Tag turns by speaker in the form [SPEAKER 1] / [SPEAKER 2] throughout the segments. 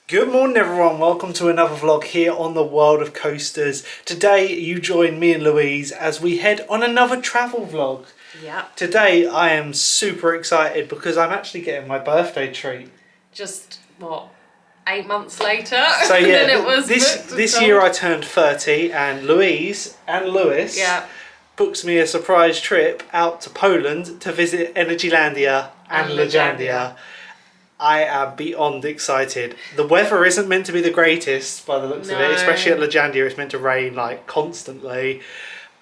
[SPEAKER 1] Good morning everyone, welcome to another vlog here on the World of Coasters. Today you join me and Louise as we head on another travel vlog.
[SPEAKER 2] Yeah.
[SPEAKER 1] Today I am super excited because I'm actually getting my birthday treat.
[SPEAKER 2] Just, what, 8 months later?
[SPEAKER 1] So yeah,
[SPEAKER 2] than it was
[SPEAKER 1] this year I turned 30 and Louise and Lewis booked me a surprise trip out to Poland to visit Energylandia and Energylandia. I am beyond excited. The weather isn't meant to be the greatest by the looks of it, especially at Energylandia. It's meant to rain like constantly.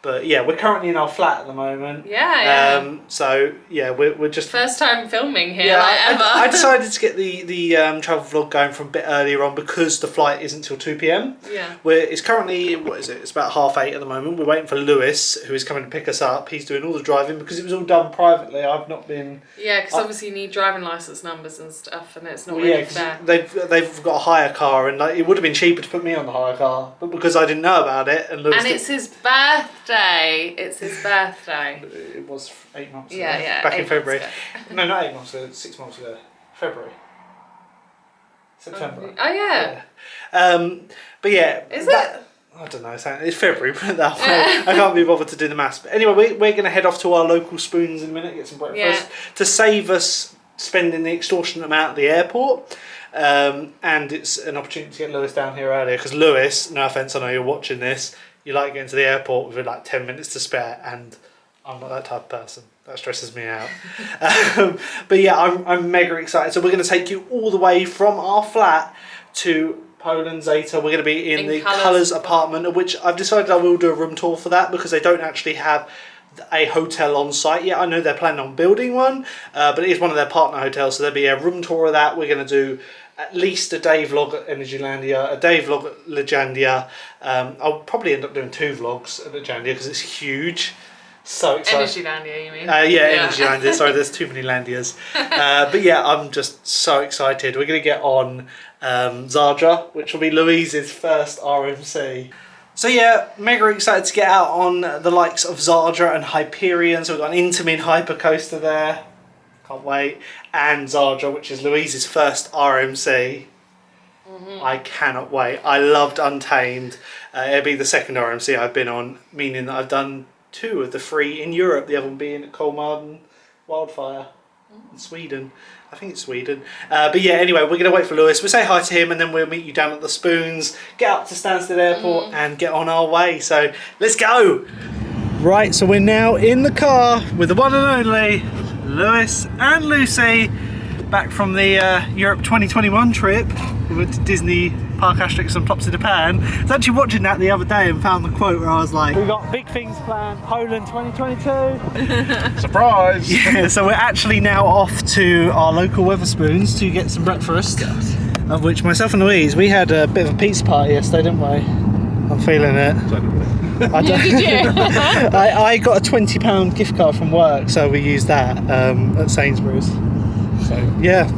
[SPEAKER 1] But yeah, we're currently in our flat at the moment.
[SPEAKER 2] Yeah.
[SPEAKER 1] So yeah, we're just
[SPEAKER 2] first time filming here ever.
[SPEAKER 1] I decided to get the travel vlog going from a bit earlier on because the flight isn't till 2 PM.
[SPEAKER 2] Yeah.
[SPEAKER 1] It's currently, what is it? It's about 8:30 at the moment. We're waiting for Lewis, who is coming to pick us up. He's doing all the driving because it was all done privately. I've not been.
[SPEAKER 2] Yeah, because obviously you need driving licence numbers and stuff, and it's not really fair.
[SPEAKER 1] They've got a hire car, and like, it would have been cheaper to put me on the hire car, but because I didn't know about it, and Lewis.
[SPEAKER 2] And it's his birthday. It's his birthday.
[SPEAKER 1] It was 8 months ago.
[SPEAKER 2] Yeah.
[SPEAKER 1] Back in February. No, not 8 months ago. 6 months ago. February. September.
[SPEAKER 2] Oh yeah.
[SPEAKER 1] But yeah.
[SPEAKER 2] Is it?
[SPEAKER 1] I don't know. It's February, put it that way. I can't be bothered to do the maths. But anyway, we're going to head off to our local spoons in a minute, get some breakfast to save us spending the extortionate amount at the airport. And it's an opportunity to get Lewis down here earlier because Lewis, no offence, I know you're watching this. You like getting to the airport with like 10 minutes to spare, and I'm not that type of person. That stresses me out. But yeah, I'm mega excited. So we're going to take you all the way from our flat to Poland, Zator. We're going to be in the Colours apartment, of which I've decided I will do a room tour for that because they don't actually have a hotel on site yet. I know they're planning on building one, but it is one of their partner hotels, so there'll be a room tour of that. We're going to do at least a day vlog at Energylandia, a day vlog at Lejandia. I'll probably end up doing 2 vlogs at Lejandia because it's huge. So excited.
[SPEAKER 2] Energylandia, you mean?
[SPEAKER 1] Yeah, Energylandia. Sorry, there's too many Landias. But yeah, I'm just so excited. We're going to get on Zadra, which will be Louise's first RMC. So yeah, mega excited to get out on the likes of Zadra and Hyperion. So we've got an Intamin hyper coaster there. Can't wait. And Zadra, which is Louise's first RMC. I cannot wait. I loved Untamed. It'll be the second RMC I've been on, meaning that I've done 2 of the 3 in Europe. The other one being at Kolmarden Wildfire in Sweden. I think it's Sweden. But yeah, anyway, we're going to wait for Lewis. We'll say hi to him and then we'll meet you down at the Spoons, get up to Stansted Airport and get on our way. So let's go. Right, so we're now in the car with the one and only Lewis and Lucy, back from the Europe 2021 trip. We went to Disney Park Asterix and Plops in Japan. I was actually watching that the other day and found the quote where I was like, we've got big things planned, Poland 2022.
[SPEAKER 3] Surprise!
[SPEAKER 1] Yeah, so we're actually now off to our local Wetherspoons to get some breakfast. Of which myself and Louise, we had a bit of a pizza party yesterday, didn't we? I'm feeling it.
[SPEAKER 2] Did you?
[SPEAKER 1] I got a £20 gift card from work, so we used that at Sainsbury's. So yeah,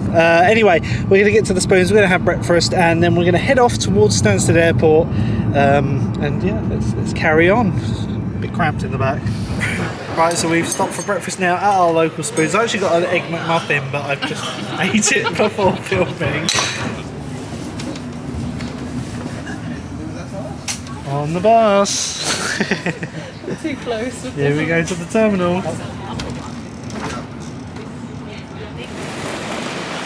[SPEAKER 1] anyway, we're going to get to the Spoons, we're going to have breakfast, and then we're going to head off towards Stansted Airport, and yeah, let's carry on. A bit cramped in the back. Right, so we've stopped for breakfast now at our local Spoons. I actually got an Egg McMuffin, but I've just ate it before filming. On the bus.
[SPEAKER 2] Too close.
[SPEAKER 1] Here we go to the terminal.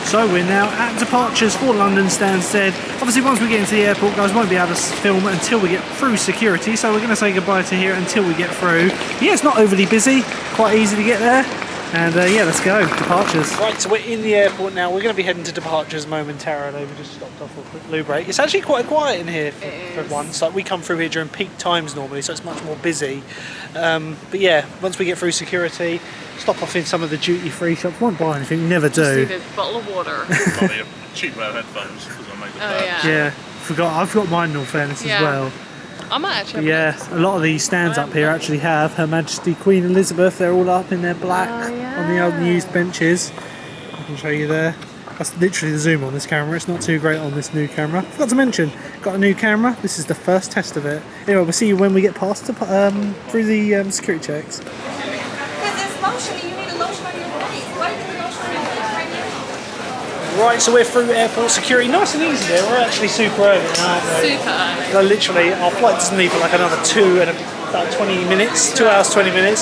[SPEAKER 1] So we're now at departures for London Stansted. Obviously once we get into the airport, guys, won't be able to film until we get through security, so we're going to say goodbye to here until we get through. Yeah, it's not overly busy, quite easy to get there. And yeah, let's go, departures. Right, so we're in the airport now. We're going to be heading to departures momentarily. We just stopped off for a quick loo break. It's actually quite quiet in here for once. Like, we come through here during peak times normally, so it's much more busy. But yeah, once we get through security, stop off in some of the duty-free shops. Won't buy anything, never do.
[SPEAKER 2] Just need a bottle of water.
[SPEAKER 3] Probably a cheap pair of headphones because I made them
[SPEAKER 1] Yeah, I've got mine in all fairness as well.
[SPEAKER 2] I might actually
[SPEAKER 1] a lot of these stands up here actually have Her Majesty Queen Elizabeth. They're all up in their black on the old used benches. I can show you there. That's literally the zoom on this camera. It's not too great on this new camera. Forgot to mention, got a new camera. This is the first test of it. Anyway, we'll see you when we get past through the security checks.
[SPEAKER 4] Because there's lotion, you need a lotion on your face. Why is the lotion on your face right now?
[SPEAKER 1] Right, so we're through airport security. Nice and easy there. We're actually super early now, aren't we?
[SPEAKER 2] Super early.
[SPEAKER 1] So literally, our flight doesn't leave for like another about 20 minutes, 2 hours, 20 minutes.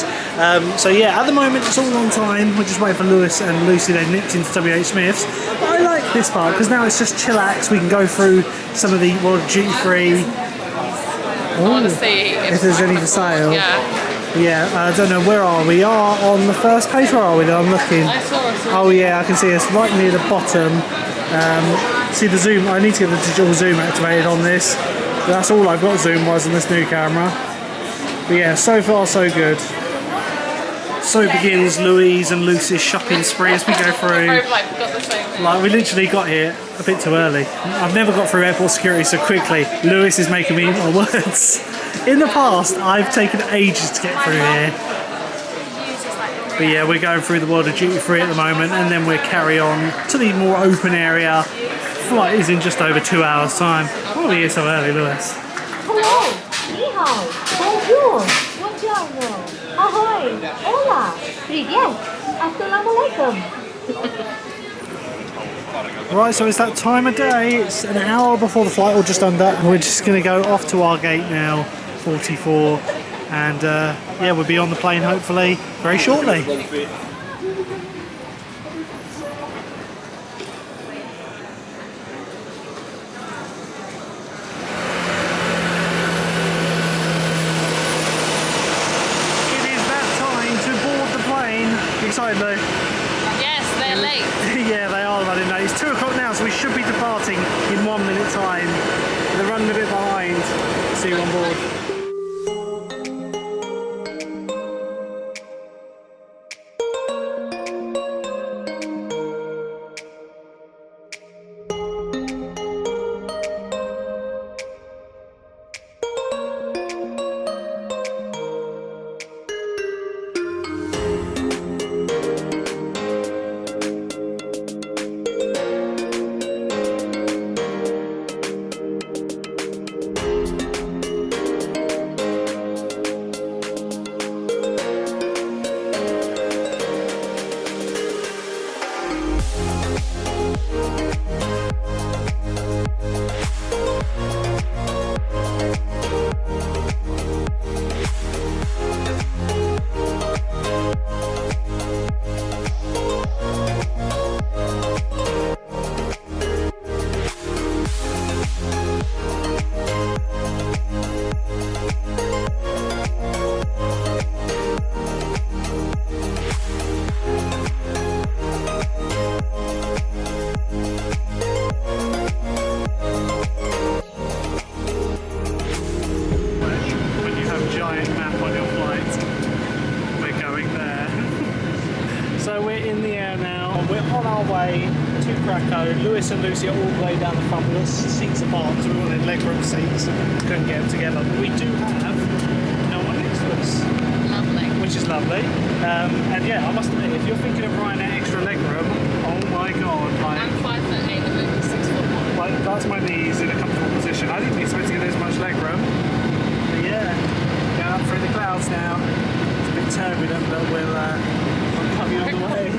[SPEAKER 1] So yeah, at the moment it's all on time. We're just waiting for Lewis and Lucy. They nipped into WH Smith's. But I like this part because now it's just chillax. We can go through some of the World Duty Free.
[SPEAKER 2] I want to see
[SPEAKER 1] if there's any for sale.
[SPEAKER 2] Yeah.
[SPEAKER 1] Yeah, I don't know, where are we? Are on the first page, where are we? I'm looking.
[SPEAKER 2] I saw us.
[SPEAKER 1] Oh yeah, I can see us right near the bottom. See the zoom, I need to get the digital zoom activated on this. That's all I've got zoom-wise on this new camera. But yeah, so far so good. So begins Louise and Lucy's shopping spree as we go through. Like, we literally got here a bit too early. I've never got through airport security so quickly. Lewis is making me eat my words. In the past, I've taken ages to get through here. But yeah, we're going through the World of Duty Free at the moment, and then we'll carry on to the more open area. Flight is in just over 2 hours' time. Why are we here so early, Lewis?
[SPEAKER 4] Hello, ni hao, bonjour, buongiorno, ahoy, hola, привет, assalamu alaikum.
[SPEAKER 1] Right, so it's that time of day. It's an hour before the flight, or just under, and we're just going to go off to our gate now, 44, and yeah, we'll be on the plane hopefully very shortly. Excited though?
[SPEAKER 2] Yes, they're late.
[SPEAKER 1] Yeah, they are running late. It's 2 o'clock now, so we should be departing in 1 minute time. They're running a bit behind. See you on board. Lewis and Lucy are all the way down the front. We've got seats apart because we wanted legroom seats and couldn't get them together. But we do have no one next to us.
[SPEAKER 2] Lovely.
[SPEAKER 1] Which is lovely. And yeah, I must admit, if you're thinking of Ryanair extra legroom, oh my god. Like,
[SPEAKER 2] I'm 5'8" and moving 6'1".
[SPEAKER 1] Like, that's my knees in a comfortable position. I didn't expect to get this much legroom. But yeah, going up through the clouds now. It's a bit turbulent, but I'm coming on the way.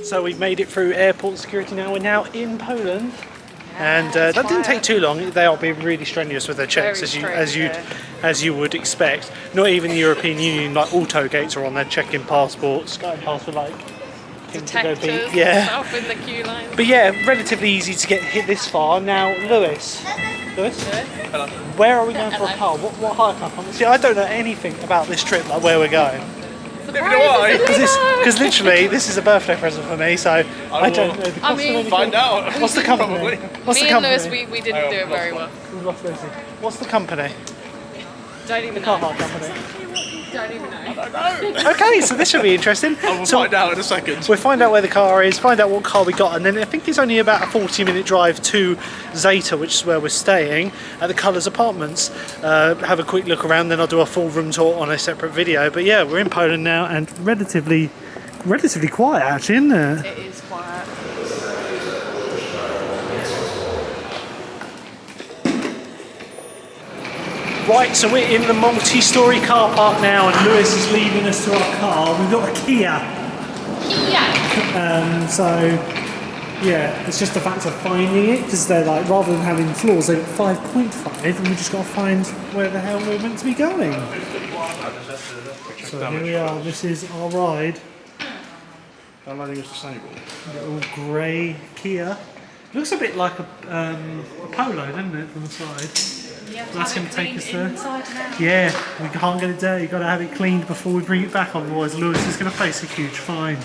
[SPEAKER 1] So we've made it through airport security now. We're now in Poland, and that didn't take too long. They are being really strenuous with their checks, as you would expect. Not even the European Union, like auto gates, are on there checking passports, going past with like
[SPEAKER 2] detectors,
[SPEAKER 1] yeah.
[SPEAKER 2] in the queue line.
[SPEAKER 1] But yeah, relatively easy to get hit this far. Now, Lewis,
[SPEAKER 3] Hello.
[SPEAKER 1] where are we going for a car? What hire car? See, I don't know anything about this trip, like where we're going.
[SPEAKER 2] It's
[SPEAKER 3] why.
[SPEAKER 1] Because literally, this is a birthday present for me, so I don't know the cost of anything.
[SPEAKER 3] Find out.
[SPEAKER 1] What's the company?
[SPEAKER 3] Probably.
[SPEAKER 1] What's
[SPEAKER 2] Me
[SPEAKER 1] the
[SPEAKER 2] and
[SPEAKER 1] company?
[SPEAKER 2] Lewis, we didn't do it very well.
[SPEAKER 1] What's the company?
[SPEAKER 2] Don't even
[SPEAKER 1] Car
[SPEAKER 2] know.
[SPEAKER 1] park company.
[SPEAKER 2] Don't even know.
[SPEAKER 1] Okay, so this should be interesting.
[SPEAKER 3] I will
[SPEAKER 1] So
[SPEAKER 3] find out in a second.
[SPEAKER 1] we'll find out where the car is, find out what car we got, and then I think it's only about a 40-minute drive to Zator, which is where we're staying, at the Colours Apartments. Have a quick look around, then I'll do a full room tour on a separate video. But yeah, we're in Poland now, and relatively quiet actually, isn't it?
[SPEAKER 2] It is quiet.
[SPEAKER 1] Right, so we're in the multi-storey car park now, and Lewis is leading us to our car. We've got a Kia.
[SPEAKER 2] Yeah.
[SPEAKER 1] So yeah, it's just the fact of finding it, because they're like, rather than having floors, they've got 5.5, and we just got to find where the hell we're meant to be going. So here we are. This is our ride.
[SPEAKER 3] How long is disabled?
[SPEAKER 1] Little grey Kia. Looks a bit like a Polo, doesn't it, from the side? That's going to take us there. Yeah, we can't get it dirty. You've got to have it cleaned before we bring it back, otherwise Lewis is going to face a huge fine.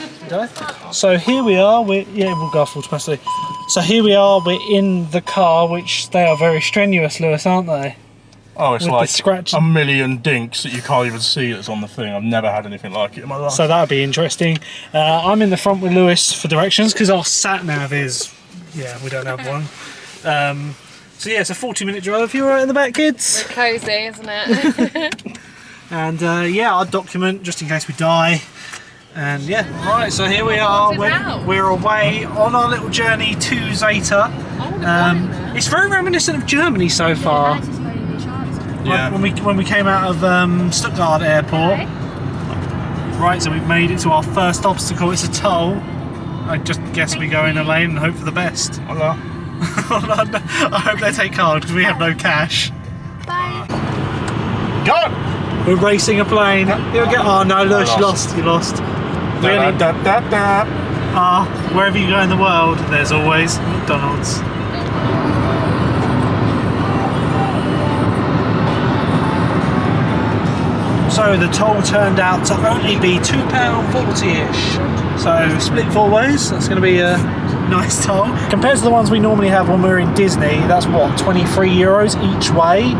[SPEAKER 1] So here we are. We'll go off automatically. So here we are. We're in the car, which they are very strenuous, Lewis, aren't they?
[SPEAKER 3] Oh, it's
[SPEAKER 1] With
[SPEAKER 3] like
[SPEAKER 1] the scratch.
[SPEAKER 3] a million dinks that you can't even see that's on the thing. I've never had anything like it in my life.
[SPEAKER 1] So that'll be interesting. I'm in the front with Lewis for directions, because our sat nav is, we don't have one. So yeah, it's a 40-minute drive. You alright in the back, kids?
[SPEAKER 2] We're cosy, isn't it?
[SPEAKER 1] And our document, just in case we die. And yeah, right, so here we are. We're away on our little journey to Zator. It's very reminiscent of Germany so far.
[SPEAKER 3] Yeah.
[SPEAKER 1] Like when we came out of Stuttgart airport. Right, so we've made it to our first obstacle. It's a toll. I just guess we go in a lane and hope for the best.
[SPEAKER 3] Hello.
[SPEAKER 1] I hope they take card, because we have no cash.
[SPEAKER 3] Go!
[SPEAKER 1] We're racing a plane. Here we go. Oh no, Lewis, you lost. You lost. Wherever you go in the world, there's always McDonald's. So the toll turned out to only be £2.40-ish. So split 4 ways. That's going to be a nice toll. Compared to the ones we normally have when we're in Disney, that's what, €23 each way.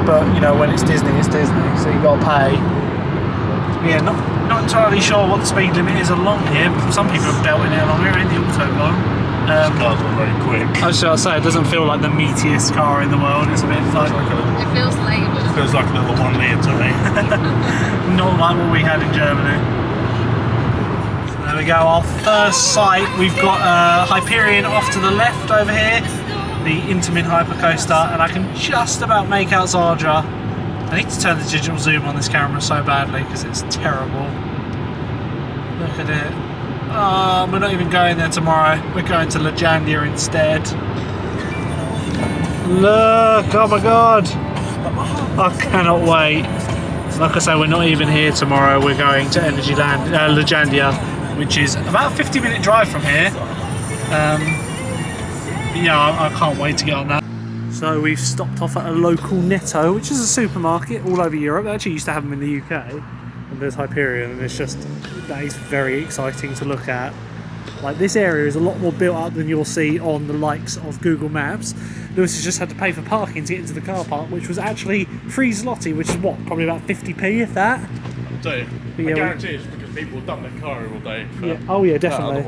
[SPEAKER 1] But you know, when it's Disney, so you've got to pay. Yeah, not entirely sure what the speed limit is along here, but some people are belting it along here in the autobahn.
[SPEAKER 3] Cars are very quick.
[SPEAKER 1] I was just say, it doesn't feel like the meatiest car in the world. It's a bit like
[SPEAKER 2] It feels laboured.
[SPEAKER 3] It feels like a little 1 litre to me.
[SPEAKER 1] not like what we had in Germany. So there we go, our first site. We've got Hyperion off to the left over here, the Intamin hypercoaster, and I can just about make out Zadra. I need to turn the digital zoom on this camera so badly because it's terrible. Look at it. We're not even going there tomorrow. We're going to Energylandia instead. Look, oh my god. I cannot wait. Like I say, we're not even here tomorrow. We're going to Energylandia, which is about a 50-minute drive from here. I can't wait to get on that. So we've stopped off at a local Netto, which is a supermarket all over Europe. They actually used to have them in the UK. And there's Hyperion, and that is very exciting to look at. Like, this area is a lot more built up than you'll see on the likes of Google Maps. Lewis has just had to pay for parking to get into the car park, which was actually 3 zloty, which is what, probably about 50p if that.
[SPEAKER 3] I'll tell you. I guarantee it's because people have done their car all day.
[SPEAKER 1] Oh yeah, definitely.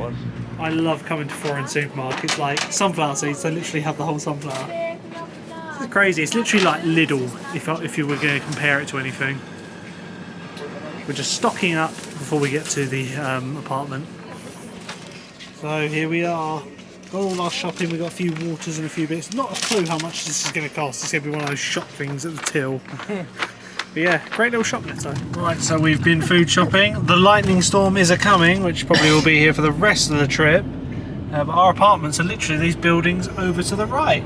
[SPEAKER 1] I love coming to foreign supermarkets, like sunflower seeds. They literally have the whole sunflower. It's crazy. It's literally like Lidl, if you were going to compare it to anything. We're just stocking up before we get to the apartment. So here we are. Got all our shopping. We've got a few waters and a few bits. Not a clue how much this is going to cost. It's going to be one of those shop things at the till. But yeah, great little shop Netto. Right, so we've been food shopping. The lightning storm is a-coming, which probably will be here for the rest of the trip. But our apartments are literally these buildings over to the right.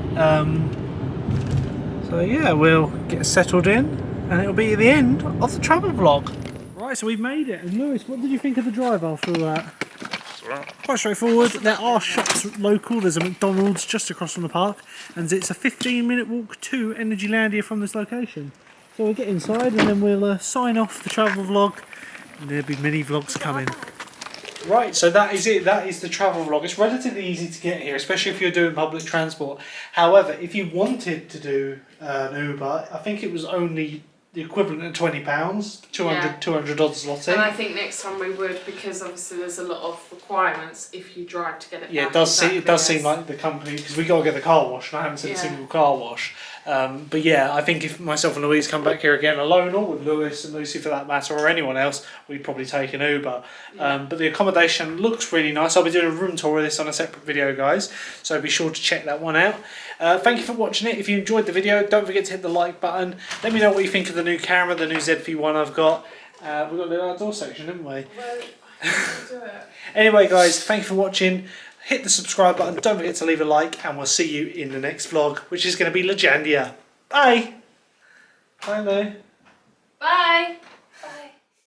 [SPEAKER 1] So yeah, we'll get settled in and it'll be the end of the travel vlog. Right, so we've made it. And Lewis, what did you think of the drive after all that? Quite straightforward. There are shops local. There's a McDonald's just across from the park, and it's a 15-minute walk to Energylandia from this location. So we'll get inside and then we'll sign off the travel vlog And there'll be many vlogs coming. Right, so that is it. That is the travel vlog. It's relatively easy to get here, especially if you're doing public transport. However, if you wanted to do an Uber, I think it was only the equivalent of £20, 200 odd zloty.
[SPEAKER 2] And I think next time we would, because obviously there's a lot of requirements if you drive to get it
[SPEAKER 1] Yeah,
[SPEAKER 2] back.
[SPEAKER 1] it does seem like the company, because we got to get the car wash, and I haven't seen a single car wash. But yeah, I think if myself and Louise come back here again alone, or with Lewis and Lucy for that matter, or anyone else, we'd probably take an Uber. But the accommodation looks really nice. I'll be doing a room tour of this on a separate video, guys, so be sure to check that one out. Thank you for watching it. If you enjoyed the video, don't forget to hit the like button. Let me know what you think of the new camera, the new ZV-1 I've got. We've got a little outdoor section, haven't we?
[SPEAKER 2] Well, do it.
[SPEAKER 1] Anyway, guys, thank you for watching. Hit the subscribe button. Don't forget to leave a like, and we'll see you in the next vlog, which is going to be Energylandia. Bye. Bye, Lou.
[SPEAKER 2] Bye.